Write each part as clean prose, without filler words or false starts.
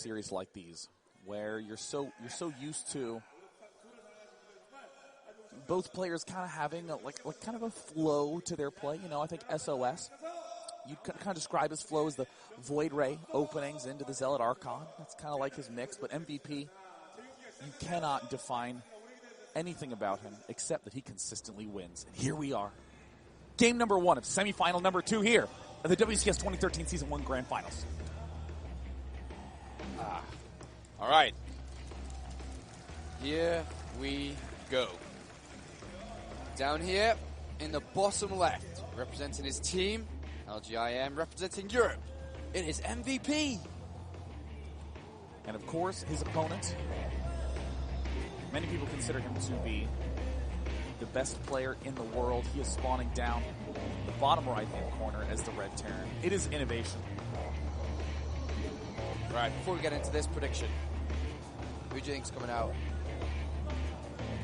series like these, where you're so used to both players kind of having kind of a flow to their play. I think SOS, you kind of describe his flow as the Void Ray openings into the Zealot Archon. That's kind of like his mix. But MVP, you cannot define anything about him except that he consistently wins. And here we are. Game number 1 of semifinal number 2 here at the WCS 2013 Season 1 Grand Finals. All right. Here we go. Down here in the bottom left, representing his team, LGIM, representing Europe, it is MVP. And of course, his opponent, many people consider him to be the best player in the world. He is spawning down the bottom right-hand corner as the Red Terran. It is Innovation. Right, before we get into this prediction, who do you think's coming out?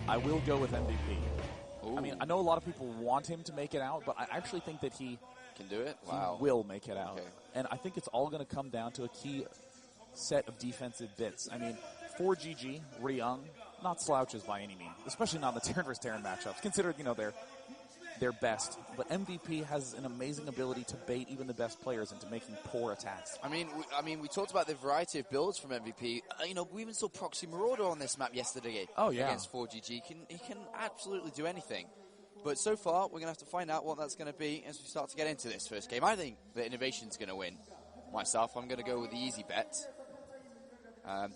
I will go with MVP. Ooh. I mean, I know a lot of people want him to make it out, but I actually think that he can do it. He will make it out. Okay. And I think it's all going to come down to a key set of defensive bits. I mean, for GG, Ryung, not slouches by any means, especially not in the Terran vs. Terran matchups, considered, their best. But MVP has an amazing ability to bait even the best players into making poor attacks. I mean, we talked about the variety of builds from MVP. We even saw Proxy Marauder on this map yesterday. Oh, yeah. Against 4GG. He can absolutely do anything. But so far, we're going to have to find out what that's going to be as we start to get into this first game. I think that Innovation's going to win. Myself, I'm going to go with the easy bet. I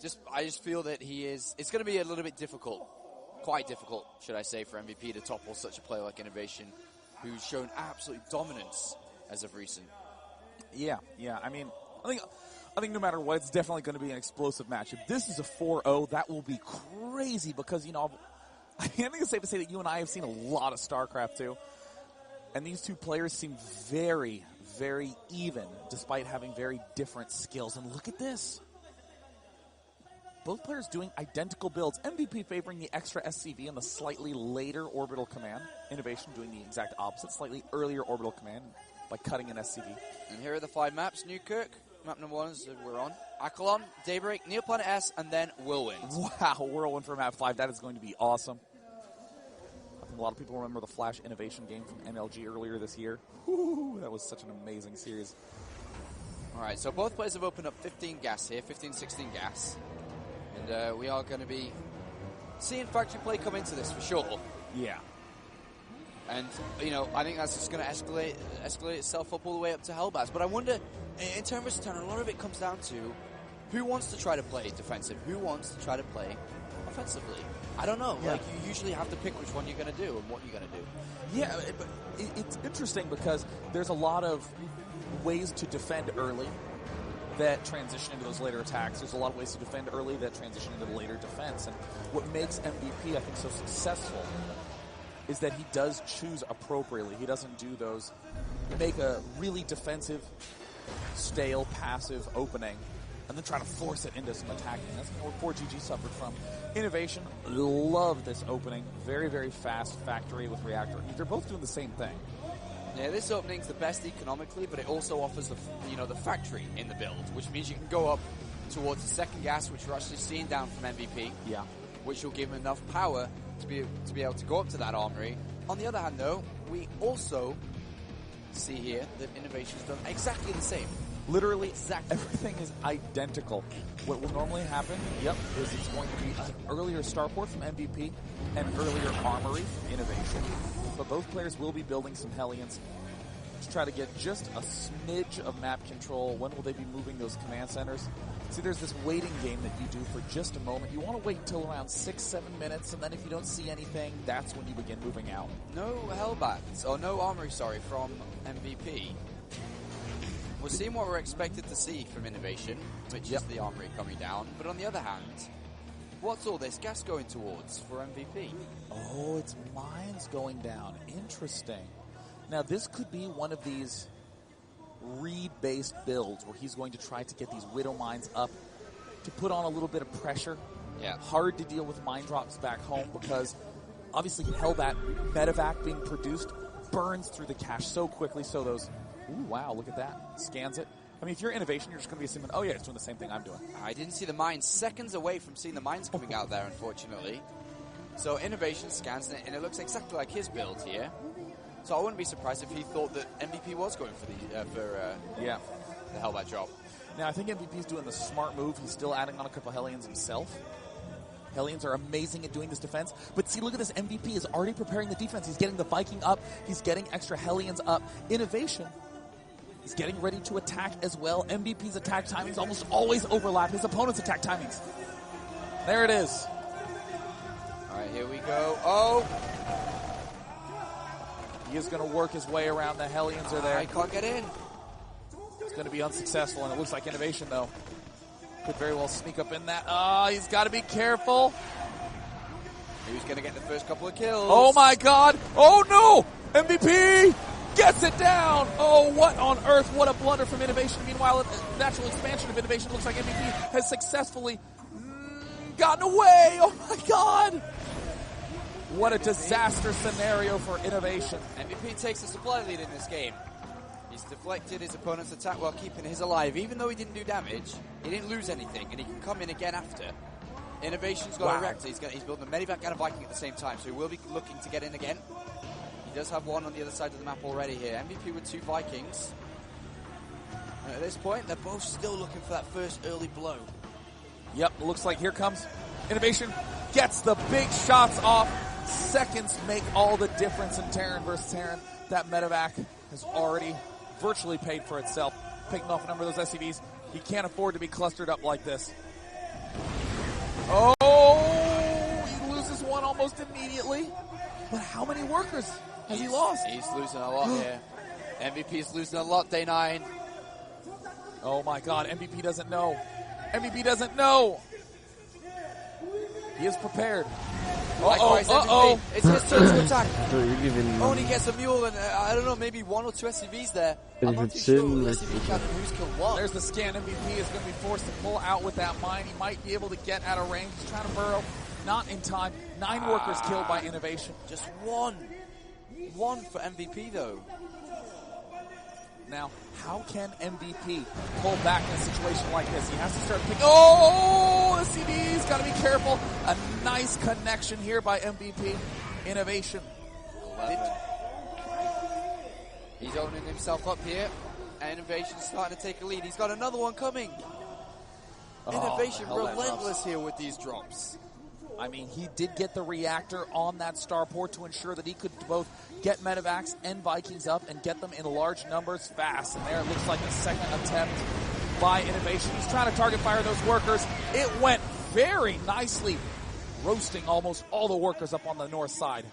just feel that it's going to be a little bit difficult. Quite difficult, should I say, for MVP to topple such a player like Innovation, who's shown absolute dominance as of recent. Yeah. I mean, I think no matter what, it's definitely going to be an explosive match. If this is a 4-0, that will be crazy because, I think it's safe to say that you and I have seen a lot of StarCraft too. And these two players seem very, very even, despite having very different skills. And look at this. Both players doing identical builds. MVP favoring the extra SCV and the slightly later orbital command. Innovation doing the exact opposite, slightly earlier orbital command by cutting an SCV. And here are the 5 maps. Newkirk, map number 1 is we're on. Akalon, Daybreak, Neoplanet S, and then Whirlwind. Wow, Whirlwind for map 5. That is going to be awesome. I think a lot of people remember the Flash Innovation game from MLG earlier this year. Woo, that was such an amazing series. All right, so both players have opened up 15 gas here, 15-16 gas. And we are going to be seeing factory play come into this for sure. Yeah. And, I think that's just going to escalate itself up all the way up to Hellbats. But I wonder, in terms of turn, a lot of it comes down to who wants to try to play defensive, who wants to try to play offensively. I don't know. Yeah. You usually have to pick which one you're going to do and what you're going to do. Yeah, but it's interesting because there's a lot of ways to defend early that transition into those later attacks. There's a lot of ways to defend early that transition into the later defense. And what makes MVP, I think, so successful is that he does choose appropriately. He doesn't do those, make a really defensive, stale, passive opening, and then try to force it into some attacking. That's what 4GG suffered from. Innovation, love this opening. Very, very fast factory with reactor. They're both doing the same thing. Yeah, this opening's the best economically, but it also offers the factory in the build, which means you can go up towards the second gas, which we're actually seeing down from MVP. Yeah. Which will give him enough power to be able to go up to that armory. On the other hand, though, we also see here that Innovation's done exactly the same. Literally, exactly. Everything is identical. What will normally happen, is it's going to be an earlier starport from MVP and earlier armory from Innovation. But both players will be building some Hellions to try to get just a smidge of map control. When will they be moving those command centers? See, there's this waiting game that you do for just a moment. You want to wait until around 6-7 minutes, and then if you don't see anything, that's when you begin moving out. No Hellbats, or no armory, from MVP. We're seeing what we're expected to see from Innovation, which is the armory coming down. But on the other hand, what's all this gas going towards for MVP? Oh, it's mines going down. Interesting. Now, this could be one of these read-based builds where he's going to try to get these Widow mines up to put on a little bit of pressure. Yeah. Hard to deal with mine drops back home because obviously Hellbat medevac being produced burns through the cache so quickly. So those, ooh, wow, look at that. Scans it. I mean, if you're Innovation, you're just going to be assuming, oh yeah, it's doing the same thing I'm doing. I didn't see the mines. Seconds away from seeing the mines coming out there, unfortunately. So Innovation scans it, and it looks exactly like his build here. So I wouldn't be surprised if he thought that MVP was going for the Hellbat drop. Now, I think MVP's doing the smart move. He's still adding on a couple Hellions himself. Hellions are amazing at doing this defense. But see, look at this. MVP is already preparing the defense. He's getting the Viking up. He's getting extra Hellions up. Innovation is getting ready to attack as well. MVP's attack timings almost always overlap his opponent's attack timings. There it is. All right, here we go. Oh! He is going to work his way around. The Hellions are there. I can't get in. It's going to be unsuccessful, and it looks like Innovation, though, could very well sneak up in that. He's got to be careful. Who's going to get the first couple of kills? Oh, my God. Oh, no. MVP gets it down. Oh, what on earth? What a blunder from Innovation. Meanwhile, the natural expansion of Innovation looks like MVP has successfully gotten away. Oh, my God. What a disaster scenario for Innovation. MVP takes a supply lead in this game. He's deflected his opponent's attack while keeping his alive. Even though he didn't do damage, he didn't lose anything, and he can come in again after. Innovation's got a Reactor. He's building a Medivac and a Viking at the same time, so he will be looking to get in again. He does have one on the other side of the map already here. MVP with 2 Vikings. And at this point, they're both still looking for that first early blow. Yep, it looks like here comes Innovation. Gets the big shots off. Seconds make all the difference in Terran versus Terran. That Medivac has already virtually paid for itself, picking off a number of those SCVs. He can't afford to be clustered up like this. Oh, he loses one almost immediately. But how many workers has he lost? He's losing a lot here. MVP's losing a lot, day 9. Oh my God, MVP doesn't know. MVP doesn't know. He is prepared. MVP. It's his turn to attack. Only gets a mule and I don't know, maybe 1 or 2 SCVs there. I'm not too sure SCV can who's killed what. There's the scan. MVP is going to be forced to pull out with that mine. He might be able to get out of range. He's trying to burrow. Not in time. 9 workers killed by Innovation. Just 1. 1 for MVP though. Now, how can MVP pull back in a situation like this? He has to start picking. Oh, the CD's got to be careful. A nice connection here by MVP. Innovation. 11. He's opening himself up here. Innovation's starting to take a lead. He's got another one coming. Innovation relentless here with these drops. I mean, he did get the reactor on that starport to ensure that he could both get Medivacs and Vikings up and get them in large numbers fast. And there it looks like a second attempt by Innovation. He's trying to target fire those workers. It went very nicely, roasting almost all the workers up on the north side.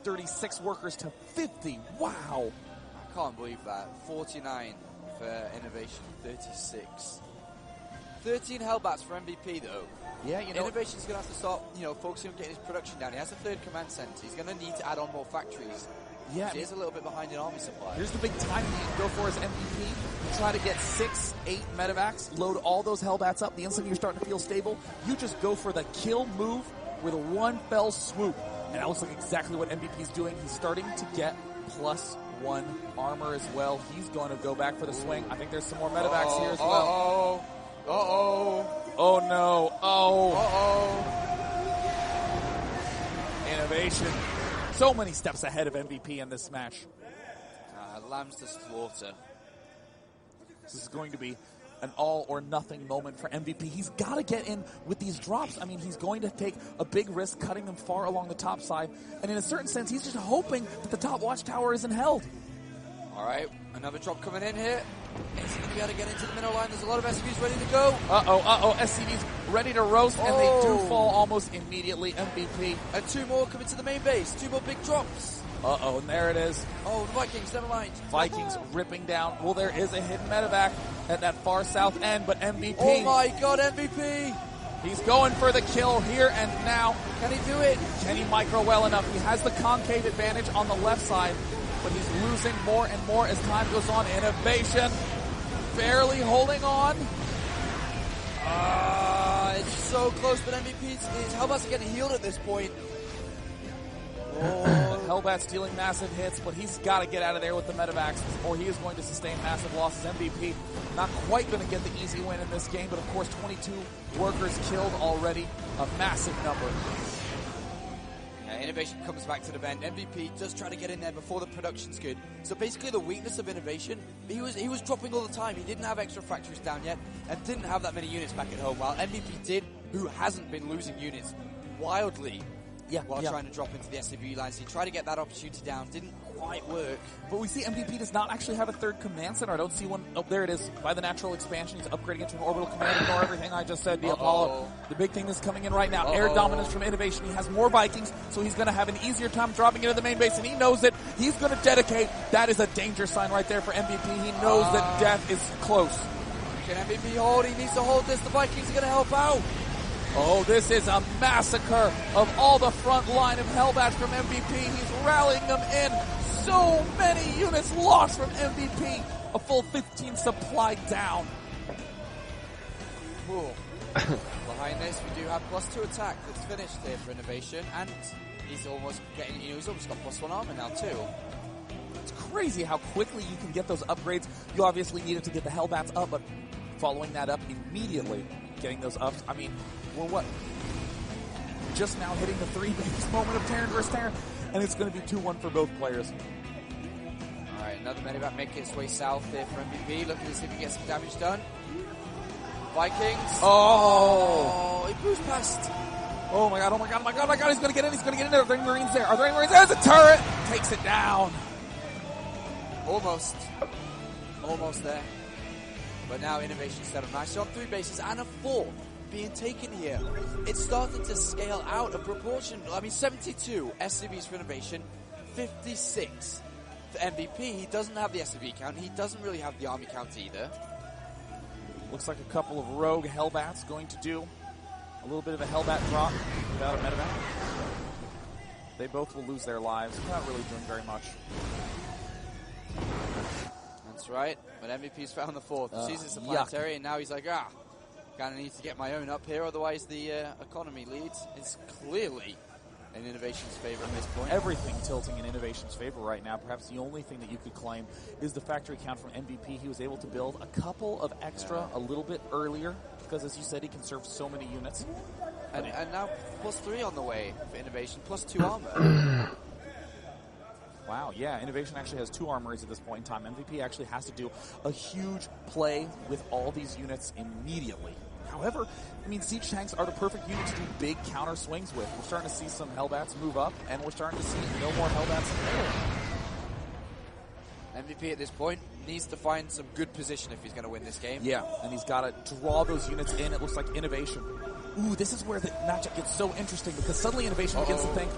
36 workers to 50. Wow. I can't believe that. 49 for Innovation, 36. 13 Hellbats for MVP though. Yeah, you know, Innovation's going to have to start, focusing on getting his production down. He has a 3rd command center. He's going to need to add on more factories. Yeah, he is a little bit behind in army supply. Here's the big time you can go for as MVP. Try to get 6, 8 Medivacs, load all those Hellbats up. The instant you're starting to feel stable, you just go for the kill move with a 1 fell swoop. And that looks like exactly what MVP's doing. He's starting to get +1 armor as well. He's going to go back for the swing. I think there's some more Medivacs here as well. Oh no. Innovation. So many steps ahead of MVP in this match. Lambs to slaughter. This is going to be an all or nothing moment for MVP. He's got to get in with these drops. I mean, he's going to take a big risk cutting them far along the top side. And in a certain sense, he's just hoping that the top watchtower isn't held. All right, another drop coming in here. Is he going to be able to get into the middle line? There's a lot of SCVs ready to go. SCVs ready to roast, and they do fall almost immediately. MVP. And 2 more coming to the main base. 2 more big drops. And there it is. Oh, the Vikings, never mind. Vikings ripping down. Well, there is a hidden Medivac at that far south end, but MVP. Oh my God, MVP. He's going for the kill here and now. Can he do it? Can he micro well enough? He has the concave advantage on the left side, but he's losing more and more as time goes on. Innovation barely holding on. It's so close, but MVP's Hellbats are getting healed at this point. Oh, Hellbat's dealing massive hits, but he's got to get out of there with the medevacs, or he is going to sustain massive losses. MVP not quite going to get the easy win in this game, but of course 22 workers killed already, a massive number. Innovation comes back to the bend. MVP does try to get in there before the production's good. So basically the weakness of Innovation, he was dropping all the time. He didn't have extra factories down yet and didn't have that many units back at home, while MVP did, who hasn't been losing units wildly while trying to drop into the SCV lines. He tried to get that opportunity down, didn't quite work. But we see MVP does not actually have a third command center. I don't see one. Oh, there it is. By the natural expansion, he's upgrading it to an orbital command. Ignore everything I just said. The Apollo. The big thing that's coming in right now. Air dominance from Innovation. He has more Vikings, so he's going to have an easier time dropping into the main base, and he knows it. He's going to dedicate. That is a danger sign right there for MVP. He knows that death is close. Can MVP hold? He needs to hold this. The Vikings are going to help out. Oh, this is a massacre of all the front line of Hellbats from MVP. He's rallying them in. So many units lost from MVP. A full 15 supply down. Cool. Behind this, we do have +2 attack that's finished here for Innovation, and he's almost getting, he's almost got +1 armor now too. It's crazy how quickly you can get those upgrades. You obviously needed to get the Hellbats up, but following that up immediately, getting those ups. I mean, we're what? Just now hitting the 3 biggest moment of Terran versus Terran, and it's going to be 2-1 for both players. All right, another medevac making its way south here for MVP, looking to see if he gets some damage done. Vikings. Oh, he moves past. Oh my god, oh my god, oh my god, oh my god, he's going to get in there. Are there any Marines there? Are there any Marines? There's a turret! Takes it down. Almost there. But now Innovation set up nicely on 3 bases and a 4th being taken here. It's starting to scale out of proportion. I mean, 72 SCVs for Innovation, 56 for MVP. He doesn't have the SCV count. He doesn't really have the army count either. Looks like a couple of rogue Hellbats going to do a little bit of a Hellbat drop without a medevac. They both will lose their lives. Not really doing very much. That's right. But MVP's found the 4th. Sees his supplanetary, and now he's like, kind of need to get my own up here, otherwise the economy lead is clearly in Innovation's favor at this point. Everything tilting in Innovation's favor right now. Perhaps the only thing that you could claim is the factory count from MVP. He was able to build a couple of extra a little bit earlier because, as you said, he can serve so many units. And now +3 on the way for Innovation, +2 armor. Wow, yeah, Innovation actually has 2 armories at this point in time. MVP actually has to do a huge play with all these units immediately. However, I mean, siege tanks are the perfect unit to do big counter swings with. We're starting to see some Hellbats move up, and we're starting to see no more Hellbats in the middle. MVP at this point needs to find some good position if he's going to win this game. Yeah, and he's got to draw those units in. It looks like Innovation. Ooh, this is where the matchup gets so interesting because suddenly Innovation begins to think,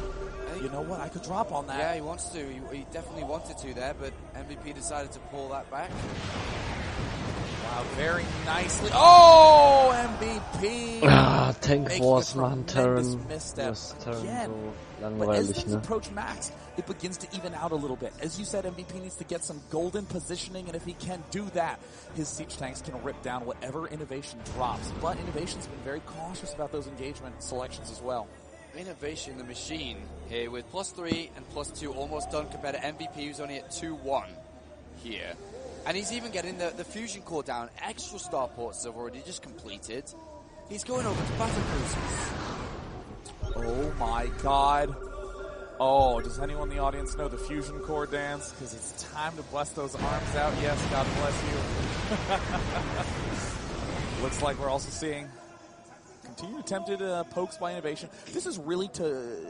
you know what, I could drop on that. Yeah, he wants to. He definitely wanted to there, but MVP decided to pull that back. Wow, very nicely. Oh, MVP! Tank Wars, man, Terran. Misstep again. So but as things approach max, it begins to even out a little bit. As you said, MVP needs to get some golden positioning, and if he can do that, his siege tanks can rip down whatever Innovation drops. But Innovation's been very cautious about those engagement selections as well. Innovation, the machine, here with +3 and +2 almost done compared to MVP, who's only at 2-1 here. And he's even getting the fusion core down. Extra starports have already just completed. He's going over to battlecruisers. Oh my god. Oh, does anyone in the audience know the fusion core dance? Because it's time to bust those arms out. Yes, God bless you. Looks like we're also seeing continued attempted pokes by Innovation. This is really to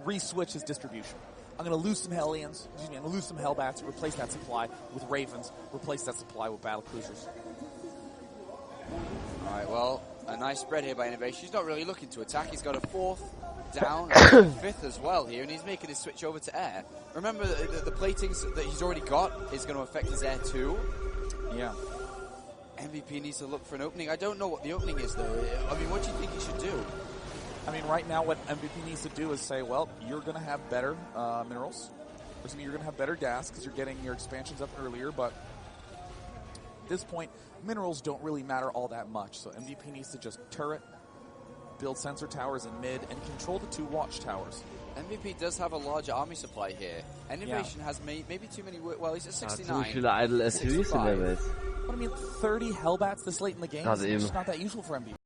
re-switch his distribution. I'm going to lose some Hellions, I'm going to lose some Hellbats, replace that supply with Ravens, replace that supply with battlecruisers. All right, well, a nice spread here by Innovation. He's not really looking to attack. He's got a 4th down, and a 5th as well here, and he's making his switch over to air. Remember, the platings that he's already got is going to affect his air too. Yeah. MVP needs to look for an opening. I don't know what the opening is, though. I mean, what do you think he should do? I mean, right now what MVP needs to do is say, well, you're going to have better minerals. Or you're going to have better gas because you're getting your expansions up earlier. But at this point, minerals don't really matter all that much. So MVP needs to just turret, build sensor towers in mid, and control the 2 watchtowers. MVP does have a large army supply here. Innovation has maybe too many. Well, he's at Hat so 69. viele Idle SUVs in der Welt. What I mean, 30 Hellbats this late in the game Also is eben. just not that useful for MVP.